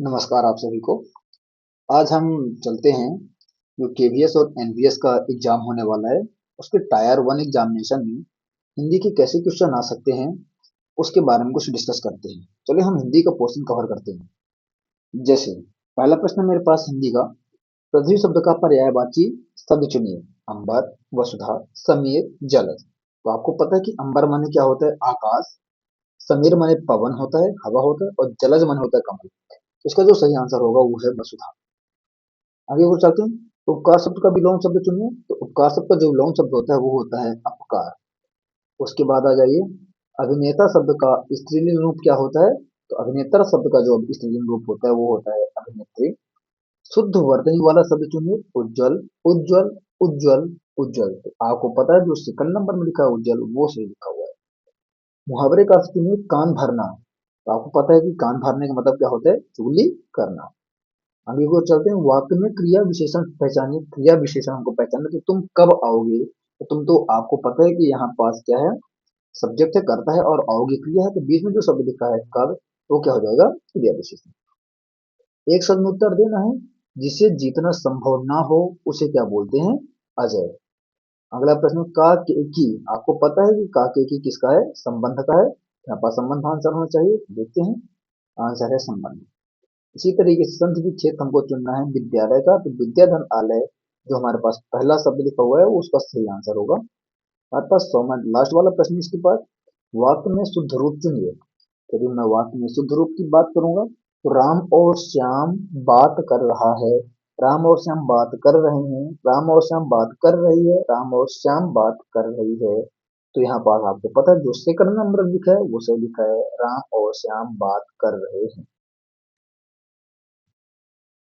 नमस्कार आप सभी को। आज हम चलते हैं जो केवीएस और एनवीएस का एग्जाम होने वाला है, उसके टायर वन एग्जामिनेशन में हिंदी के कैसे क्वेश्चन आ सकते हैं, उसके बारे में कुछ डिस्कस करते हैं। चलिए हम हिंदी का पोर्शन कवर करते हैं। जैसे पहला प्रश्न मेरे पास हिंदी का, पृथ्वी शब्द का पर्यायवाची शब्द चुनिए। अंबर, वसुधा, समीर, जलज। तो आपको पता है कि अंबर माने क्या होता है? आकाश। समीर माने पवन होता है, हवा होता है, और जलज माने होता है कमल। तो इसका जो सही आंसर होगा वो है वसुधा। आगे और चलते हैं। उपकार शब्द का विलोम शब्द चुनिए। तो उपकार शब्द का जो विलोम शब्द होता है वो होता है अपकार। उसके बाद आ जाइए, अभिनेता शब्द का स्त्रीलिंग रूप क्या होता है? तो अभिनेतर शब्द का जो स्त्रीलिंग रूप होता है वो होता है अभिनेत्री। शुद्ध वर्तनी वाला शब्द चुनिए। उज्जवल, उज्जवल, उज्जवल, उज्जवल। तो आपको पता है जो सेकंड नंबर में लिखा है उज्जवल, वो सही लिखा हुआ है। मुहावरे का अर्थ चुनिए। कान भरना। तो आपको पता है कि कान भरने का मतलब क्या होता है? चुगली करना। आगे को चलते हैं। वाक्य में क्रिया विशेषण पहचानिए। क्रिया विशेषण हमको पहचानना, तो तुम कब आओगे? तो तुम तो आपको पता है कि यहाँ पास क्या है? सब्जेक्ट है, करता है, और आओगे क्रिया है, तो बीच में जो शब्द लिखा है कब, वो क्या हो जाएगा? क्रिया विशेषण। एक शब्द में उत्तर देना है। जिसे जीतना संभव ना हो उसे क्या बोलते हैं? अजय। अगला प्रश्न, का के की। आपको पता है कि का के की किसका है? संबंध का है। यहाँ पास संबंध आंसर होना चाहिए। देखते हैं, आंसर है संबंध। इसी तरीके से संधि विच्छेद हमको चुनना है विद्यालय का। तो विद्याधन आलय, जो हमारे पास पहला शब्द लिखा हुआ है वो उसका सही आंसर होगा। हमारे पास लास्ट वाला प्रश्न इसके पास, वाक्य में शुद्ध रूप चुनिए। यदि मैं वाक्य में शुद्ध रूप की बात करूंगा, तो राम और श्याम बात कर रहा है, राम और श्याम बात कर रहे हैं, राम और श्याम बात कर रही है, राम और श्याम बात कर रही है। तो यहाँ पास आपको पता है जो सेकंड नंबर लिखा है वो सही लिखा है, राम और श्याम बात कर रहे हैं।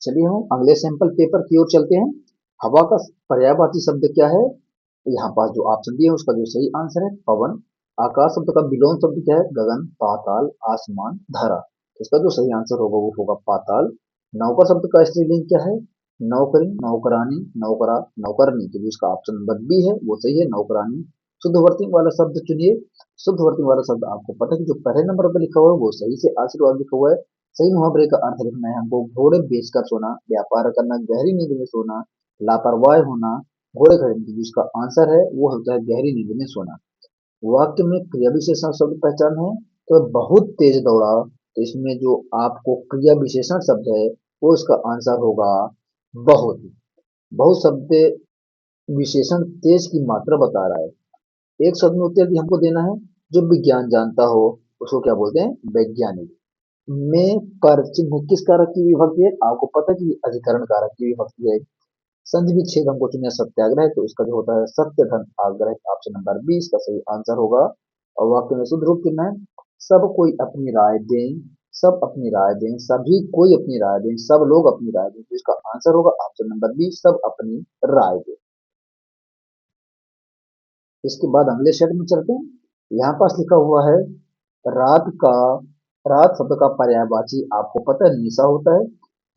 चलिए हम अगले सैंपल पेपर की ओर चलते हैं। हवा का पर्यायवाची शब्द क्या है? यहाँ पास जो ऑप्शन दिए हैं उसका जो सही आंसर है पवन। आकाश शब्द का विलोम शब्द क्या है? गगन, पाताल, आसमान, धरा। इसका जो सही आंसर होगा वो होगा पाताल। नौका शब्द का स्त्रीलिंग क्या है? नौकरी, नौकरानी, नौकरा, नौकरनी। तो जो इसका ऑप्शन नंबर बी है वो सही है, नौकरानी। शुद्ध वर्तनी वाला शब्द चुनिए। शुद्ध वर्तनी वाला शब्द आपको पता है कि जो पहले नंबर पर लिखा हुआ है वो सही से आशीर्वाद लिखा हुआ है। सही मुहावरे का अर्थ लिखना है हमको। घोड़े बेचकर सोना, व्यापार करना, गहरी नींद में सोना, लापरवाह होना, घोड़े खरीदने। जिसका आंसर है वो होता है गहरी नींद में सोना। वाक्य में क्रिया विशेषण शब्द पहचान है। तो बहुत तेज दौड़ा, तो इसमें जो आपको क्रिया विशेषण शब्द है वो इसका आंसर होगा बहुत। बहुत शब्द विशेषण तेज की मात्रा बता रहा है। एक शब्द में उत्तर भी हमको देना है। जो विज्ञान जानता हो उसको क्या बोलते हैं? वैज्ञानिक। में पर चिन्ह किस कारक की विभक्ति है? आपको पता है कि अधिकरण कारक की विभक्ति है। संधि विच्छेद हमको चुनिया सत्याग्रह, तो इसका जो होता है सत्य धन आग्रह। ऑप्शन नंबर 20 का सही आंसर होगा। और वाक्य में शुद्ध रूप कितना है? सब कोई अपनी राय दें, सब अपनी राय दें, सभी कोई अपनी राय दें, सब लोग अपनी राय दें। तो इसका आंसर होगा ऑप्शन नंबर 20, सब अपनी राय दें। इसके बाद अगले सेट में चलते हैं। यहाँ पास लिखा हुआ है रात का। रात शब्द का पर्यायवाची आपको पता है निशा होता है।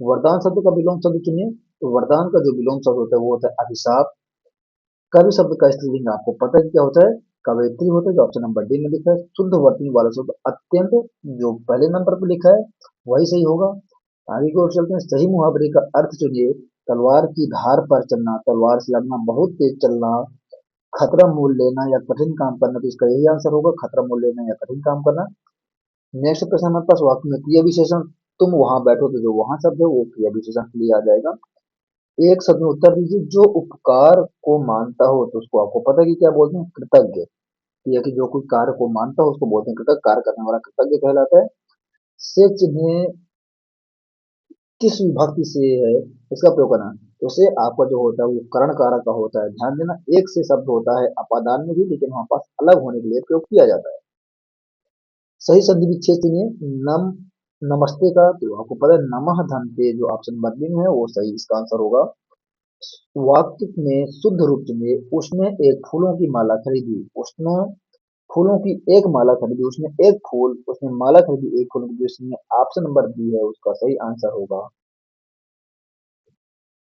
वरदान शब्द का विलोम शब्द चुनिए। तो वरदान का जो विलोम शब्द होता है वो होता है अभिशाप। कवि शब्द का स्त्रीलिंग आपको पता है क्या होता है? कवयित्री होता है, जो ऑप्शन नंबर डी में लिखा है। शुद्ध वर्तनी वाला शब्द अत्यंत, जो पहले नंबर पर लिखा है वही सही होगा। आगे की ओर चलते हैं। सही मुहावरे का अर्थ चुनिए। तलवार की धार पर चलना, तलवार से लड़ना, बहुत तेज चलना, खतरा मोल लेना या कठिन काम करना। तो इसका यही आंसर होगा, खतरा मोल लेना या कठिन काम करना। नेक्स्ट प्रश्न हमारे पास, वाक्य में क्रिया विशेषण। तुम वहां बैठो, तो जो वहां शब्द है वो क्रिया विशेषण के लिए आ जाएगा। एक शब्द में उत्तर दीजिए। जो उपकार को मानता हो, तो उसको आपको पता है कि क्या बोलते हैं? कृतज्ञ। या कि जो कोई कार्य को मानता हो उसको बोलते हैं कृतज्ञ। कार्य करने वाला कृतज्ञ कहलाता है। से चिन्ह किस विभक्ति से है इसका प्रयोग करना। तो से आपका जो होता है वो करण कारक का होता है। ध्यान देना, एक से शब्द होता है अपादान में भी, लेकिन वहां पास अलग होने के लिए प्रयोग किया जाता है। सही संधि विच्छेद चुनिए। नम, नमस्ते का, तो आपको पता है नमः धन्ते, जो ऑप्शन बदली में है वो सही इसका आंसर होगा। वाक्य में शुद्ध रूप चुनिए। उसने एक फूलों की माला खरीदी। उसने फूलों की एक माला खरीदी। उसने एक फूल, उसने माला खरीदी एक फूल की। जिसमें ऑप्शन नंबर बी है उसका सही आंसर होगा।